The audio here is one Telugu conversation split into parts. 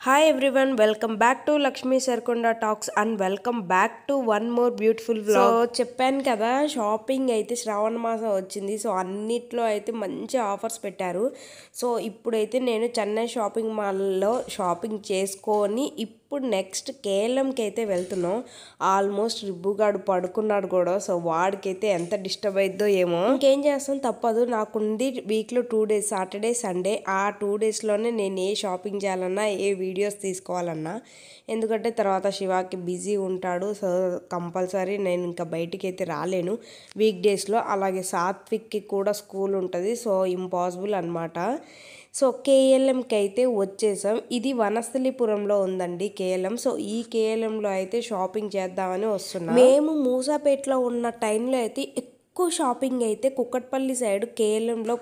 Hi everyone, welcome back to Lakshmi Serkonda Talks and welcome back to one more beautiful vlog. So చెప్పాను కదా షాపింగ్ అయితే శ్రావణ మాసం వచ్చింది. సో అన్నిట్లో అయితే మంచి ఆఫర్స్ పెట్టారు. సో ఇప్పుడైతే నేను చెన్నై షాపింగ్ మాల్లో షాపింగ్ చేసుకొని ఇప్పుడు నెక్స్ట్ కేఎల్ఎంకి అయితే వెళ్తున్నాం. ఆల్మోస్ట్ రిబ్బుగాడు పడుకున్నాడు కూడా. సో వాడికైతే ఎంత డిస్టర్బ్ అయిద్దో ఏమో. ఇంకేం చేస్తాం, తప్పదు. నాకుంది వీక్లో 2 days, సాటర్డే సండే. ఆ 2 daysలోనే నేను ఏ షాపింగ్ చేయాలన్నా ఏ వీడియోస్ తీసుకోవాలన్నా, ఎందుకంటే తర్వాత శివాకి బిజీ ఉంటాడు. సో కంపల్సరీ నేను ఇంకా బయటికి అయితే రాలేను వీక్ డేస్లో. అలాగే సాత్విక్కి కూడా స్కూల్ ఉంటుంది. సో ఇంపాసిబుల్ అనమాట. సో కేఎల్ఎంకి అయితే వచ్చేసాం. ఇది వనస్థలిపురంలో ఉందండి కేఎల్ఎం. సో ఈ కేఎల్ఎంలో అయితే షాపింగ్ చేద్దామని వస్తున్నాం. మేము మూసాపేటలో ఉన్న టైంలో అయితే ఎక్కువ షాపింగ్ అయితే కుక్కట్పల్లి సైడ్ కేఎల్ఎంలో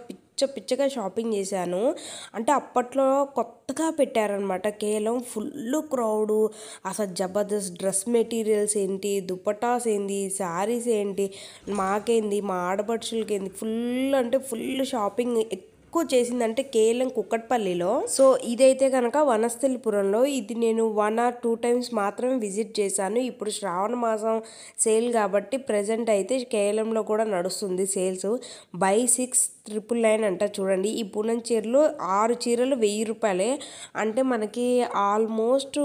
పిచ్చగా షాపింగ్ చేశాను. అంటే అప్పట్లో కొత్తగా పెట్టారనమాట కేఎల్ఎం. Full crowd. అసలు జబర్దస్త్ డ్రెస్ మెటీరియల్స్ ఏంటి, దుపటాస్ ఏంటి, శారీస్ ఏంటి, మాకేంది, మా ఆడపడుచులకి ఏంది, ఫుల్ అంటే ఫుల్ షాపింగ్ ఎక్కువ చేసిందంటే కేఎల్ఎం కుక్కట్పల్లిలో. సో ఇదైతే కనుక వనస్థలిపురంలో. ఇది నేను 1 or 2 times మాత్రమే విజిట్ చేశాను. ఇప్పుడు శ్రావణ మాసం సేల్ కాబట్టి ప్రజెంట్ అయితే కేఎల్ఎంలో కూడా నడుస్తుంది సేల్స్. బై 6 999 అంట. చూడండి, ఈ పూనం చీరలు 6 చీరలు 1000 రూపాయలే. అంటే మనకి ఆల్మోస్ట్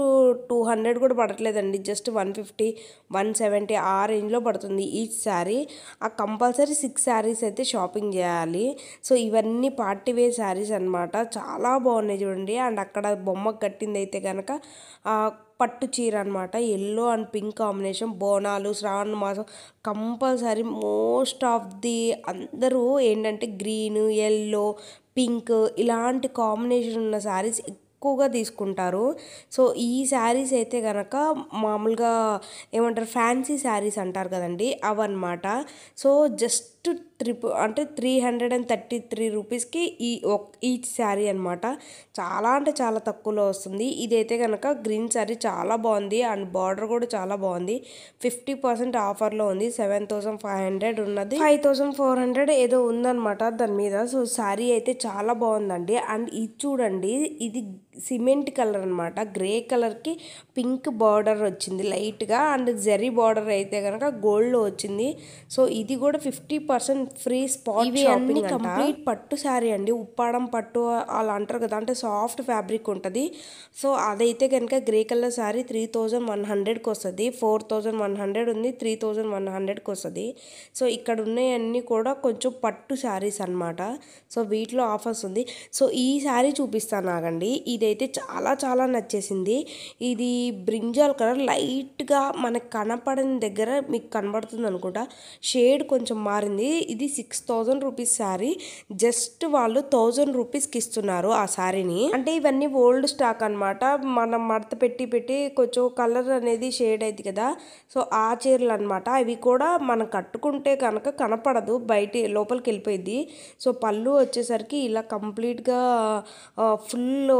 200 కూడా పడట్లేదండి. జస్ట్ 150 170 ఆ రేంజ్లో పడుతుంది ఈచ్ శారీ. ఆ కంపల్సరీ 6 శారీస్ అయితే షాపింగ్ చేయాలి. సో ఇవన్నీ పార్టీ వేర్ శారీస్ అనమాట. చాలా బాగున్నాయి చూడండి. అండ్ అక్కడ బొమ్మకు కట్టింది అయితే కనుక పట్టు చీర అనమాట. Yellow and pink combination. Bonalu Shravana మాసం కంపల్సరీ మోస్ట్ ఆఫ్ ది అందరూ ఏంటంటే గ్రీన్, ఎల్లో, పింక్ ఇలాంటి కాంబినేషన్ ఉన్న శారీస్ ఎక్కువగా తీసుకుంటారు. సో ఈ శారీస్ అయితే కనుక మామూలుగా ఏమంటారు, ఫ్యాన్సీ శారీస్ అంటారు కదండి, అవన్నమాట. సో జస్ట్ 333 రూపీస్కి ఈచ్ శారీ అనమాట. చాలా అంటే చాలా తక్కువలో వస్తుంది. ఇదైతే కనుక గ్రీన్ శారీ చాలా బాగుంది. అండ్ బార్డర్ కూడా చాలా బాగుంది. 50% ఆఫర్లో ఉంది. 7500 ఉన్నది, 5400 ఏదో ఉందన్నమాట దాని మీద. సో శారీ అయితే చాలా బాగుందండి. అండ్ ఇది చూడండి, ఇది సిమెంట్ కలర్ అనమాట. గ్రే కలర్కి పింక్ బార్డర్ వచ్చింది లైట్గా. అండ్ జరీ బార్డర్ అయితే కనుక గోల్డ్లో వచ్చింది. సో ఇది కూడా 50% ఫ్రీ స్పాట్ షాపింగ్. కంప్లీట్ పట్టు శారీ అండి. ఉప్పాడం పట్టు అలా అంటారు కదా, అంటే సాఫ్ట్ ఫ్యాబ్రిక్ ఉంటుంది. సో అదైతే కనుక గ్రే కలర్ శారీ 3100కి వస్తుంది. 4100 ఉంది, 3100కి వస్తుంది. సో ఇక్కడ ఉన్నాయన్నీ కూడా కొంచెం పట్టు శారీస్ అనమాట. సో వీటిలో ఆఫర్స్ ఉంది. సో ఈ శారీ చూపిస్తాను ఆగండి. ఇదైతే చాలా చాలా నచ్చేసింది. ఇది బ్రింజాల్ కలర్, లైట్గా మనకు కనపడని దగ్గర మీకు కనబడుతుంది అనుకుంటా. షేడ్ కొంచెం మారింది. ఇది 6000 రూపీస్ శారీ. జస్ట్ వాళ్ళు 1000 రూపీస్కి ఇస్తున్నారు ఆ శారీని. అంటే ఇవన్నీ ఓల్డ్ స్టాక్ అనమాట. మనం మడత పెట్టి కొంచెం కలర్ అనేది షేడ్ అయింది కదా. సో ఆ చీరలు అనమాట. అవి కూడా మనం కట్టుకుంటే కనుక కనపడదు, బయట లోపలికి వెళ్ళిపోయింది. సో పళ్ళు వచ్చేసరికి ఇలా కంప్లీట్గా ఫుల్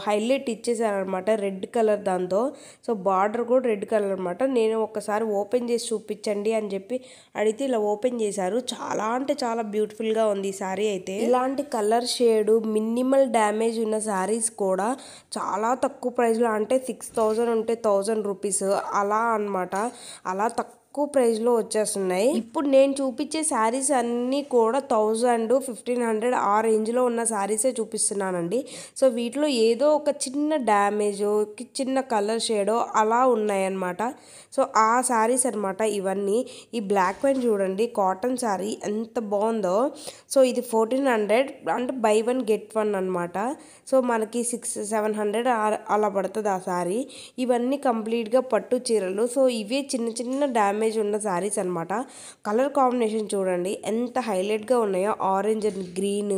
హైలైట్ ఇచ్చేసారనమాట రెడ్ కలర్ దాంతో. సో బార్డర్ కూడా రెడ్ కలర్ అనమాట. నేను ఒకసారి ఓపెన్ చేసి చూపించండి అని చెప్పి అడిగితే ఇలా ఓపెన్ చేశారు. చాలా అంటే చాలా బ్యూటిఫుల్గా ఉంది ఈ శారీ అయితే. ఇలాంటి కలర్ షేడు మినిమల్ డ్యామేజ్ ఉన్న శారీస్ కూడా చాలా తక్కువ ప్రైస్లో, అంటే 6000 ఉంటే 1000 రూపీస్ అలా అనమాట. అలా తక్కువ ప్రైస్లో వచ్చేస్తున్నాయి. ఇప్పుడు నేను చూపించే శారీస్ అన్నీ కూడా 1000 1500 ఆ రేంజ్లో ఉన్న శారీసే చూపిస్తున్నానండి. సో వీటిలో ఏదో ఒక చిన్న డ్యామేజ్, చిన్న కలర్ షేడో అలా ఉన్నాయన్నమాట. సో ఆ శారీస్ అనమాట ఇవన్నీ. ఈ బ్లాక్ వైన్ చూడండి, కాటన్ శారీ ఎంత బాగుందో. సో ఇది 1400, అంటే బై 1 get 1 అనమాట. సో మనకి 700 అలా పడుతుంది ఆ శారీ. ఇవన్నీ కంప్లీట్గా పట్టు చీరలు. సో ఇవే చిన్న డ్యామేజ్ ఉన్న శారీస్ అనమాట. కలర్ కాంబినేషన్ చూడండి ఎంత హైలైట్గా ఉన్నాయో. Orange and green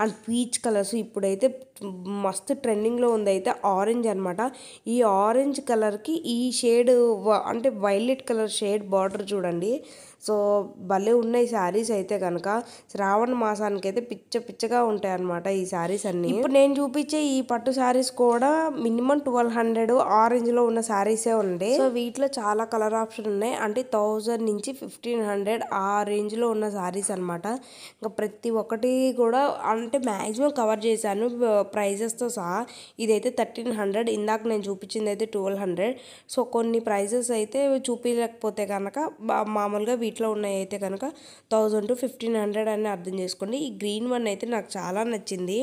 and peach colours ఇప్పుడైతే మస్తు ట్రెండింగ్లో ఉంది. అయితే ఆరెంజ్ అనమాట. ఈ ఆరెంజ్ కలర్కి ఈ షేడ్ అంటే వైలెట్ కలర్ షేడ్ బార్డర్ చూడండి. సో భలే ఉన్నాయి శారీస్ అయితే కనుక. శ్రావణ మాసానికి అయితే పిచ్చగా ఉంటాయి అన్నమాట ఈ శారీస్ అన్ని. ఇప్పుడు నేను చూపించే ఈ పట్టు శారీస్ కూడా మినిమం 1200 ఆ రేంజ్ లో ఉన్న శారీసే ఉండే. సో వీటిలో చాలా కలర్ ఆప్షన్ ఉన్నాయి. అంటే 1000 నుంచి 1500 ఆ రేంజ్ లో ఉన్న శారీస్ అనమాట. ఇంకా ప్రతి ఒక్కటి కూడా అంటే మ్యాక్సిమం కవర్ చేశాను ప్రైజెస్తో సహా. ఇదైతే 1300, ఇందాక నేను చూపించింది అయితే 1200. సో కొన్ని ప్రైజెస్ అయితే చూపించలేకపోతే కనుక మామూలుగా వీటిలో ఉన్నాయి అయితే కనుక 1000 to 1500 అని అర్థం చేసుకోండి. ఈ గ్రీన్ వన్ అయితే నాకు చాలా నచ్చింది.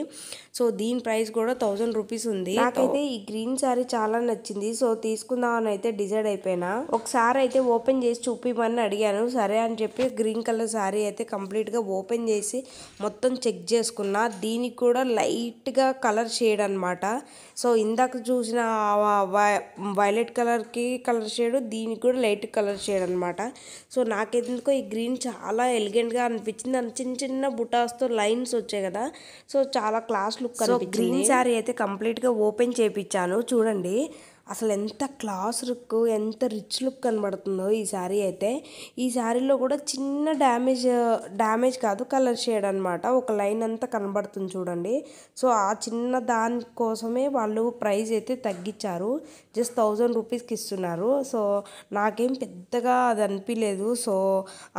సో దీని ప్రైస్ కూడా 1000 రూపీస్ ఉంది. నాకైతే ఈ గ్రీన్ శారీ చాలా నచ్చింది. సో తీసుకుందామని అయితే డిసైడ్ అయిపోయినా. ఒకసారి అయితే ఓపెన్ చేసి చూపిమని అడిగాను. సరే అని చెప్పి గ్రీన్ కలర్ శారీ అయితే కంప్లీట్గా ఓపెన్ చేసి మొత్తం చెక్ చేసుకున్నా. దీనికి కూడా లైట్గా కలర్ షేడ్ అనమాట. సో ఇందాక చూసిన వైలెట్ కలర్కి కలర్ షేడ్, దీనికి కూడా లైట్ కలర్ షేడ్ అనమాట. సో నాకెందుకో ఈ గ్రీన్ చాలా ఎలిగెంట్గా అనిపించింది. అండ్ చిన్న చిన్న బుటాస్తో లైన్స్ వచ్చాయి కదా, సో చాలా క్లాస్ లుక్ అనిపించింది. గ్రీన్ శారీ అయితే కంప్లీట్గా ఓపెన్ చేయించాను. చూడండి అసలు ఎంత క్లాస్ లుక్, ఎంత రిచ్ లుక్ కనబడుతుందో ఈ శారీ అయితే. ఈ శారీలో కూడా చిన్న డ్యామేజ్ కాదు, కలర్ షేడ్ అనమాట. ఒక లైన్ అంతా కనబడుతుంది చూడండి. సో ఆ చిన్న దానికోసమే వాళ్ళు ప్రైస్ అయితే తగ్గించారు. జస్ట్ 1000 రూపీస్కి ఇస్తున్నారు. సో నాకేం పెద్దగా అది అనిపించలేదు. సో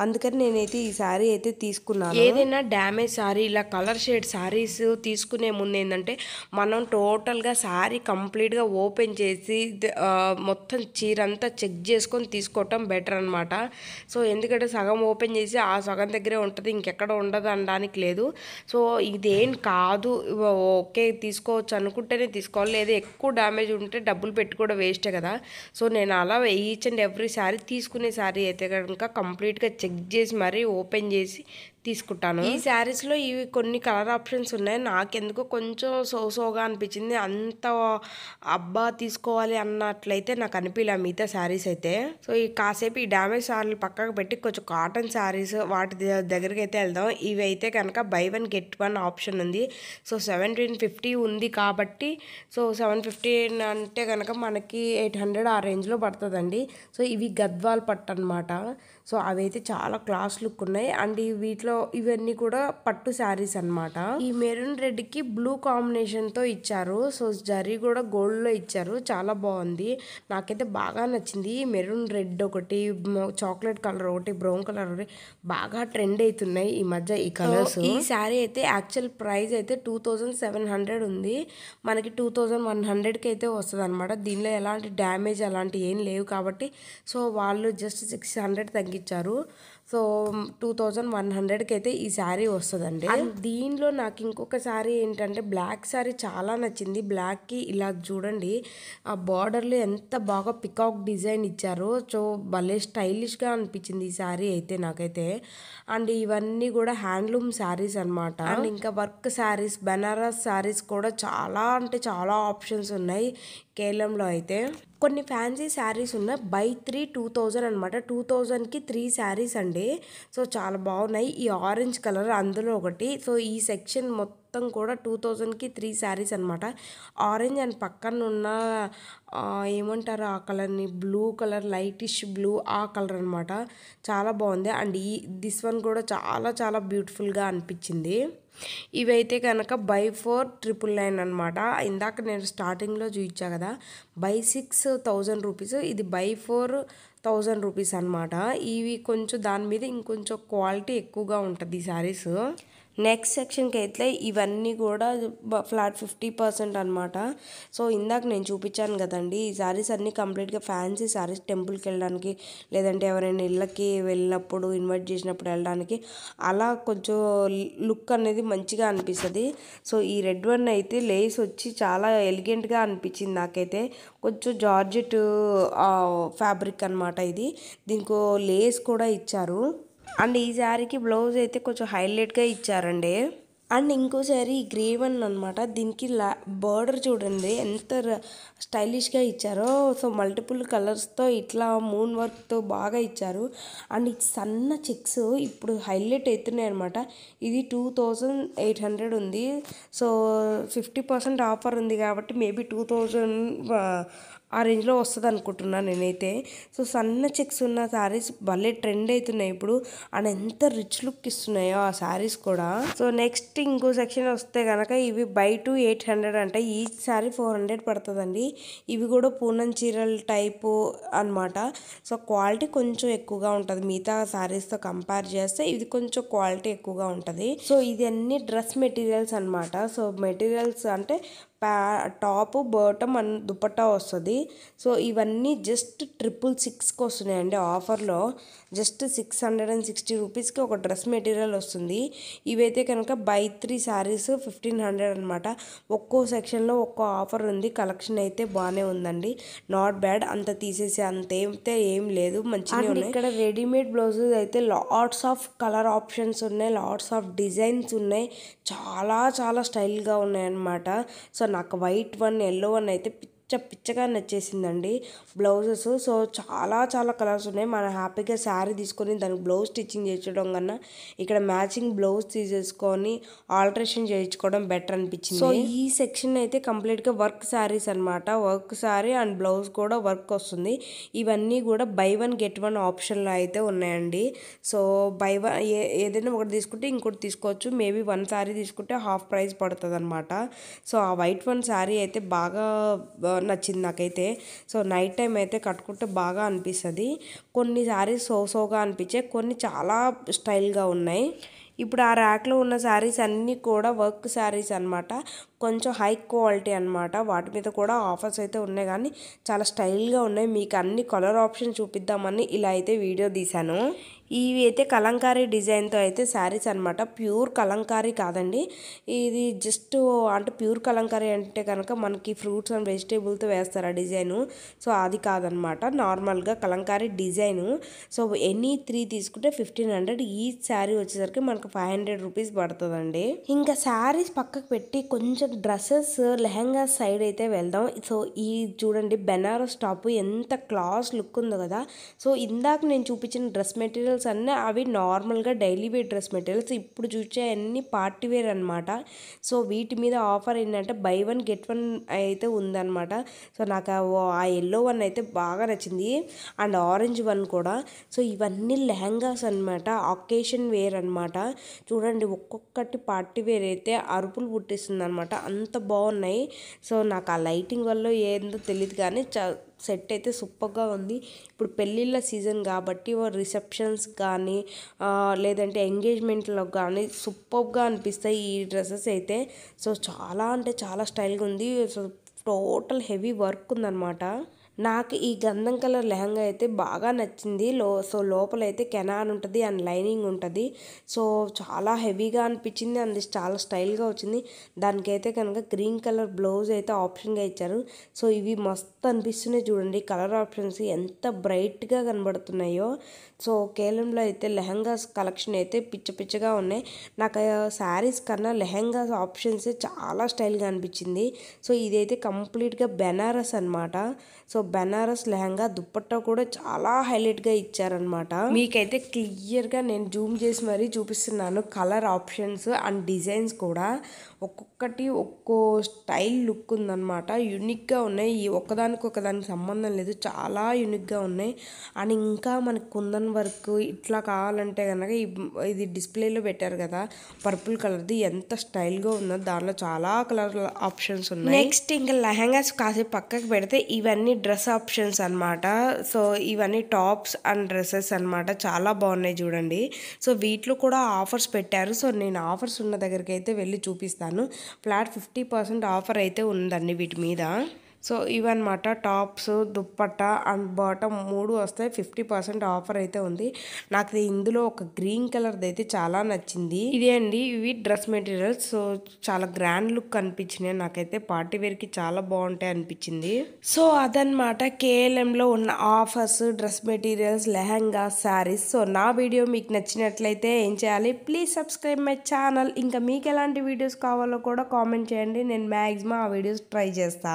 అందుకని నేనైతే ఈ శారీ అయితే తీసుకున్నాను. ఏదైనా డ్యామేజ్ శారీ ఇలా కలర్ షేడ్ శారీస్ తీసుకునే ముందు ఏంటంటే మనం టోటల్గా శారీ కంప్లీట్గా ఓపెన్ చేసి మొత్తం చీర అంతా చెక్ చేసుకొని తీసుకోవటం బెటర్ అనమాట. సో ఎందుకంటే సగం ఓపెన్ చేసి ఆ సగం దగ్గరే ఉంటుంది, ఇంకెక్కడ ఉండదు అనడానికి లేదు. సో ఇదేం కాదు, ఓకే తీసుకోవచ్చు అనుకుంటేనే తీసుకోవాలి. లేదా ఎక్కువ డ్యామేజ్ ఉంటే డబ్బులు పెట్టి కూడా వేస్టే కదా. సో నేను అలా ఈచ్ అండ్ ఎవ్రీ శారీ తీసుకునే శారీ అయితే కనుక కంప్లీట్గా చెక్ చేసి మరీ ఓపెన్ చేసి తీసుకుంటాను. ఈ శారీస్లో ఇవి కొన్ని కలర్ ఆప్షన్స్ ఉన్నాయి. నాకెందుకో కొంచెం సోగా అనిపించింది. అంత అబ్బా తీసుకోవాలి అన్నట్లయితే నాకు అనిపించలే మిగతా శారీస్ అయితే. సో ఈ కాసేపు ఈ డ్యామేజ్ శారీలు పక్కకు పెట్టి కొంచెం కాటన్ శారీస్ వాటి దగ్గరికి అయితే వెళ్దాం. ఇవి అయితే కనుక బై 1 get 1 ఆప్షన్ ఉంది. సో 1750 ఉంది కాబట్టి, సో 750 అంటే కనుక మనకి 800 ఆ రేంజ్లో పడుతుందండి. సో ఇవి గద్వాల్ పట్టు అనమాట. సో అవి అయితే చాలా క్లాస్ లుక్ ఉన్నాయి. అండ్ వీటిలో ఇవన్నీ కూడా పట్టు శారీస్ అనమాట. ఈ మెరూన్ రెడ్ కి బ్లూ కాంబినేషన్ తో ఇచ్చారు. సో జరీ కూడా గోల్డ్ లో ఇచ్చారు. చాలా బాగుంది, నాకైతే బాగా నచ్చింది. మెరూన్ రెడ్ ఒకటి, చాక్లెట్ కలర్ ఒకటి, బ్రౌన్ కలర్ ఒకటి బాగా ట్రెండ్ అవుతున్నాయి ఈ మధ్య ఈ కలర్స్. ఈ శారీ అయితే యాక్చువల్ ప్రైస్ అయితే 2700 ఉంది. మనకి 2100కి అయితే వస్తుంది అనమాట. దీనిలో ఎలాంటి డ్యామేజ్ అలాంటి ఏం లేవు కాబట్టి సో వాళ్ళు జస్ట్ 600 తగ్గించారు. సో 2100కి అయితే ఈ శారీ వస్తుందండి. అండ్ దీనిలో నాకు ఇంకొక శారీ ఏంటంటే బ్లాక్ శారీ చాలా నచ్చింది. బ్లాక్కి ఇలా చూడండి ఆ బార్డర్లో ఎంత బాగా పికాక్ డిజైన్ ఇచ్చారో. సో భలే స్టైలిష్గా అనిపించింది ఈ శారీ అయితే నాకైతే. అండ్ ఇవన్నీ కూడా హ్యాండ్లూమ్ శారీస్ అనమాట. అండ్ ఇంకా వర్క్ శారీస్, బెనారస్ శారీస్ కూడా చాలా అంటే చాలా ఆప్షన్స్ ఉన్నాయి కేలంలో అయితే. కొన్ని ఫ్యాన్సీ శారీస్ ఉన్నాయి. బై 3 2000 అనమాట. 2000కి 3 శారీస్ అండి. సో చాలా బాగున్నాయి. ఈ ఆరెంజ్ కలర్ అందులో ఒకటి. సో ఈ సెక్షన్ మొత్తం కూడా 2000కి 3 శారీస్ అనమాట. ఆరెంజ్ అండ్ పక్కన ఉన్న ఏమంటారు ఆ కలర్ని, బ్లూ కలర్, లైటిష్ బ్లూ ఆ కలర్ అనమాట. చాలా బాగుంది. అండ్ దిస్ వన్ కూడా చాలా చాలా బ్యూటిఫుల్గా అనిపించింది. ఇవైతే కనుక బై 4 999 అనమాట. ఇందాక నేను స్టార్టింగ్లో చూపించా కదా బై 6 1000 రూపీస్, ఇది బై 4 1000 రూపీస్ అనమాట. ఇవి కొంచెం దాని మీద ఇంకొంచెం క్వాలిటీ ఎక్కువగా ఉంటుంది ఈ శారీస్. నెక్స్ట్ సెక్షన్కి అయితే ఇవన్నీ కూడా ఫ్లాట్ 50% అనమాట. సో ఇందాక నేను చూపించాను కదండి ఈ శారీస్ అన్నీ కంప్లీట్గా ఫ్యాన్సీ శారీస్. టెంపుల్కి వెళ్ళడానికి, లేదంటే ఎవరైనా ఇళ్ళకి వెళ్ళినప్పుడు ఇన్వైట్ చేసినప్పుడు వెళ్ళడానికి అలా కొంచెం లుక్ అనేది మంచిగా అనిపిస్తుంది. సో ఈ రెడ్ వన్ అయితే లేస్ వచ్చి చాలా ఎలిగెంట్గా అనిపించింది నాకైతే. కొంచెం జార్జెట్ ఫ్యాబ్రిక్ అనమాట ఇది. దీనికి లేస్ కూడా ఇచ్చారు. అండ్ ఈ శారీకి బ్లౌజ్ అయితే కొంచెం హైలైట్గా ఇచ్చారండి. అండ్ ఇంకో శారీ గ్రే వన్ అనమాట. దీనికి బార్డర్ చూడండి ఎంత స్టైలిష్గా ఇచ్చారో. సో మల్టిపుల్ కలర్స్తో ఇట్లా మూన్ వర్క్తో బాగా ఇచ్చారు. అండ్ ఈ సన్న చెక్స్ ఇప్పుడు హైలైట్ అవుతున్నాయి అనమాట. ఇది 2800 ఉంది. సో 50% ఆఫర్ ఉంది కాబట్టి మేబీ 2000 ఆ రేంజ్లో వస్తుంది అనుకుంటున్నాను నేనైతే. సో సన్న చెక్స్ ఉన్న శారీస్ భలే ట్రెండ్ అవుతున్నాయి ఇప్పుడు. అండ్ ఎంత రిచ్ లుక్ ఇస్తున్నాయో ఆ శారీస్ కూడా. సో నెక్స్ట్ ఇంకో సెక్షన్ వస్తే కనుక ఇవి బై 2 800 అంటే ఈ శారీ 400 పడుతుందండి. ఇవి కూడా పూనం చీరల టైపు అనమాట. సో క్వాలిటీ కొంచెం ఎక్కువగా ఉంటుంది మిగతా శారీస్తో కంపేర్ చేస్తే. ఇది కొంచెం క్వాలిటీ ఎక్కువగా ఉంటుంది. సో ఇది అన్ని డ్రెస్ మెటీరియల్స్ అనమాట. సో మెటీరియల్స్ అంటే టాప్ బాటమ్ అండ్ దుపట్టా వస్తుంది. సో ఇవన్నీ జస్ట్ 666కి వస్తున్నాయండి ఆఫర్లో. జస్ట్ 660 రూపీస్కి ఒక డ్రెస్ మెటీరియల్ వస్తుంది. ఇవైతే కనుక బై 3 శారీస్ 1500 అనమాట. ఒక్కో సెక్షన్లో ఒక్కో ఆఫర్ ఉంది. కలెక్షన్ అయితే బాగానే ఉందండి, నాట్ బ్యాడ్. అంత తీసేసి అంతే ఏం లేదు, మంచిగా ఉన్నాయి. ఇక్కడ రెడీమేడ్ బ్లౌజెస్ అయితే లాట్స్ ఆఫ్ కలర్ ఆప్షన్స్ ఉన్నాయి, లాట్స్ ఆఫ్ డిజైన్స్ ఉన్నాయి, చాలా స్టైల్గా ఉన్నాయి అన్నమాట. సో నాకు వైట్ వన్ ఎల్లో వన్ అయితే పిచ్చగా నచ్చేసిందండి బ్లౌజెస్. సో చాలా కలర్స్ ఉన్నాయి. మనం హ్యాపీగా శారీ తీసుకొని దానికి బ్లౌజ్ స్టిచ్చింగ్ చేయించడం కన్నా ఇక్కడ మ్యాచింగ్ బ్లౌజ్ తీసేసుకొని ఆల్టరేషన్ చేయించుకోవడం బెటర్ అనిపించింది. సో ఈ సెక్షన్ అయితే కంప్లీట్గా వర్క్ శారీస్ అనమాట. వర్క్ శారీ అండ్ బ్లౌజ్ కూడా వర్క్ వస్తుంది. ఇవన్నీ కూడా బై 1 get 1 ఆప్షన్లో అయితే ఉన్నాయండి. సో బై 1 ఏదైనా ఒకటి తీసుకుంటే ఇంకోటి తీసుకోవచ్చు. మేబీ 1 శారీ తీసుకుంటే హాఫ్ ప్రైస్ పడుతుంది అనమాట. సో ఆ వైట్ వన్ శారీ అయితే బాగా నచ్చింది నాకైతే. సో నైట్ టైం అయితే కట్టుకుంటే బాగా అనిపిస్తుంది. కొన్ని శారీస్ సోగా అనిపించే, కొన్ని చాలా స్టైల్గా ఉన్నాయి. ఇప్పుడు ఆ ర్యాక్లో ఉన్న శారీస్ అన్నీ కూడా వర్క్ శారీస్ అనమాట. కొంచెం హై క్వాలిటీ అనమాట. వాటి మీద కూడా ఆఫర్స్ అయితే ఉన్నాయి కానీ చాలా స్టైల్గా ఉన్నాయి. మీకు అన్ని కలర్ ఆప్షన్ చూపిద్దామని ఇలా అయితే వీడియో తీశాను. ఇవి అయితే కలంకారీ డిజైన్తో అయితే శారీస్ అనమాట. ప్యూర్ కలంకారీ కాదండి, ఇది జస్ట్ అంటే ప్యూర్ కలంకారీ అంటే కనుక మనకి ఫ్రూట్స్ అండ్ వెజిటేబుల్తో వేస్తారు ఆ డిజైను. సో అది కాదనమాట, నార్మల్గా కలంకారీ డిజైను. సో ఎనీ 3 తీసుకుంటే 1500. ఈ శారీ వచ్చేసరికి మనకు 500 రూపీస్ పడుతుందండి. ఇంకా శారీస్ పక్కకు పెట్టి కొంచెం డ్రెస్సెస్ లెహంగా సైడ్ అయితే వెళ్దాం. సో ఈ చూడండి బెనారస్ టాప్ ఎంత క్లాస్ లుక్ ఉందో కదా. సో ఇందాక నేను చూపించిన డ్రెస్ మెటీరియల్స్ అన్నీ అవి నార్మల్గా డైలీ వేర్ డ్రెస్ మెటీరియల్స్. ఇప్పుడు చూసే అన్ని పార్టీ వేర్ అనమాట. సో వీటి మీద ఆఫర్ ఏంటంటే బై 1 get 1 అయితే ఉందన్నమాట. సో నాకు ఆ ఎల్లో వన్ అయితే బాగా నచ్చింది అండ్ ఆరెంజ్ వన్ కూడా. సో ఇవన్నీ లెహంగాస్ అనమాట, అకేషన్ వేర్ అనమాట. చూడండి ఒక్కొక్కటి పార్టీ వేర్ అయితే అరుపులు పుట్టిస్తుంది అనమాట, అంత బాగున్నాయి. సో నాకు ఆ లైటింగ్ వల్ల ఏందో తెలియదు కానీ సెట్ అయితే సూపర్గా ఉంది. ఇప్పుడు పెళ్ళిళ్ళ సీజన్ కాబట్టి రిసెప్షన్స్ కానీ లేదంటే ఎంగేజ్మెంట్లో కానీ సూపర్గా అనిపిస్తాయి ఈ డ్రెస్సెస్ అయితే. సో చాలా అంటే చాలా స్టైల్గా ఉంది. సో టోటల్ హెవీ వర్క్ ఉందన్నమాట. నాకు ఈ గంధం కలర్ లెహంగా అయితే బాగా నచ్చింది. సో లోపలైతే కెనాన్ ఉంటుంది అండ్ లైనింగ్ ఉంటుంది. సో చాలా హెవీగా అనిపించింది అండ్ చాలా స్టైల్గా వచ్చింది. దానికైతే కనుక గ్రీన్ కలర్ బ్లౌజ్ అయితే ఆప్షన్గా ఇచ్చారు. సో ఇవి మస్తు అనిపిస్తున్నాయి చూడండి, కలర్ ఆప్షన్స్ ఎంత బ్రైట్గా కనబడుతున్నాయో. సో కేలంలో అయితే లెహంగాస్ కలెక్షన్ అయితే పిచ్చగా ఉన్నాయి. నాకు శారీస్ కన్నా లెహంగాస్ ఆప్షన్స్ చాలా స్టైల్గా అనిపించింది. సో ఇదైతే కంప్లీట్గా బెనారస్ అనమాట. సో బెనారస్ లెహంగా దుపట్టా కూడా చాలా హైలైట్గా ఇచ్చారనమాట. మీకైతే క్లియర్గా నేను జూమ్ చేసి మరీ చూపిస్తున్నాను కలర్ ఆప్షన్స్ అండ్ డిజైన్స్ కూడా. ఒక్కొక్కటి ఒక్కో స్టైల్ లుక్ ఉందన్నమాట, యూనిక్గా ఉన్నాయి. ఈ ఒకదానికి సంబంధం లేదు, చాలా యూనిక్గా ఉన్నాయి. అండ్ ఇంకా మనకి కుందన్ వర్క్ ఇట్లా కావాలంటే కనుక ఇది డిస్ప్లేలో పెట్టారు కదా పర్పుల్ కలర్ది, ఎంత స్టైల్గా ఉందో. దానిలో చాలా కలర్ ఆప్షన్స్ ఉన్నాయి. నెక్స్ట్ ఇంకా లెహంగాస్ కాసేపు పక్కకు పెడితే ఇవన్నీ డ్రెస్ ఆప్షన్స్ అనమాట. సో ఇవన్నీ టాప్స్ అండ్ డ్రెస్సెస్ అనమాట, చాలా బాగున్నాయి చూడండి. సో వీటిలో కూడా ఆఫర్స్ పెట్టారు. సో నేను ఆఫర్స్ ఉన్న దగ్గరికి అయితే వెళ్ళి చూపిస్తాను. ఫ్లాట్ 50% ఆఫర్ అయితే ఉందండి వీటి మీద. సో ఇవన్నమాట టాప్స్, దుప్పట్టా అండ్ బాటమ్ 3 వస్తాయి. 50% ఆఫర్ అయితే ఉంది. నాకు ఇందులో ఒక గ్రీన్ కలర్ది అయితే చాలా నచ్చింది. ఇదే అండి, ఇవి డ్రెస్ మెటీరియల్స్. సో చాలా గ్రాండ్ లుక్ అనిపించినాయి నాకైతే. పార్టీ వేర్కి చాలా బాగుంటాయి అనిపించింది. సో అదనమాట కేఎల్ఎంలో ఉన్న offers, dress materials, lehenga, saris. So నా వీడియో మీకు నచ్చినట్లయితే ఏం చేయాలి, ప్లీజ్ సబ్స్క్రైబ్ మై ఛానల్. ఇంకా మీకు ఎలాంటి వీడియోస్ కావాలో కూడా కామెంట్ చేయండి. నేను మ్యాక్సిమం ఆ వీడియోస్ ట్రై చేస్తా.